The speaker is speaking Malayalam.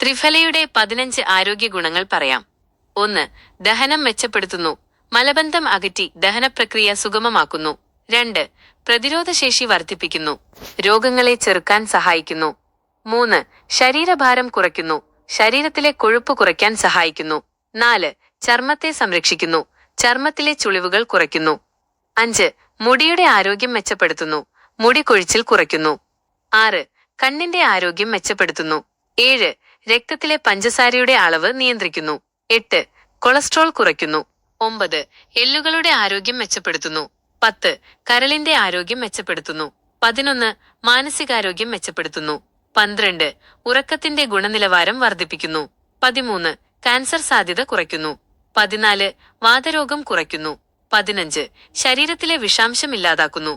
ത്രിഫലയുടെ 15 ആരോഗ്യ ഗുണങ്ങൾ പറയാം. 1. ദഹനം മെച്ചപ്പെടുത്തുന്നു. മലബന്ധം അകറ്റി ദഹനപ്രക്രിയ സുഗമമാക്കുന്നു. 2. പ്രതിരോധശേഷി വർദ്ധിപ്പിക്കുന്നു. രോഗങ്ങളെ ചെറുക്കാൻ സഹായിക്കുന്നു. 3. ശരീരഭാരം കുറയ്ക്കുന്നു. ശരീരത്തിലെ കൊഴുപ്പ് കുറയ്ക്കാൻ സഹായിക്കുന്നു. 4. ചർമ്മത്തെ സംരക്ഷിക്കുന്നു. ചർമ്മത്തിലെ ചുളിവുകൾ കുറയ്ക്കുന്നു. 5. മുടിയുടെ ആരോഗ്യം മെച്ചപ്പെടുത്തുന്നു. മുടി കൊഴിച്ചിൽ കുറയ്ക്കുന്നു. 6. കണ്ണിന്റെ ആരോഗ്യം മെച്ചപ്പെടുത്തുന്നു. 7. രക്തത്തിലെ പഞ്ചസാരയുടെ അളവ് നിയന്ത്രിക്കുന്നു. 8. കൊളസ്ട്രോൾ കുറയ്ക്കുന്നു. 9. എല്ലുകളുടെ ആരോഗ്യം മെച്ചപ്പെടുത്തുന്നു. 10. കരളിന്റെ ആരോഗ്യം മെച്ചപ്പെടുത്തുന്നു. 11. മാനസികാരോഗ്യം മെച്ചപ്പെടുത്തുന്നു. 12. ഉറക്കത്തിന്റെ ഗുണനിലവാരം വർദ്ധിപ്പിക്കുന്നു. 13. കാൻസർ സാധ്യത കുറയ്ക്കുന്നു. 14. വാതരോഗം കുറയ്ക്കുന്നു. 15. ശരീരത്തിലെ വിഷാംശം ഇല്ലാതാക്കുന്നു.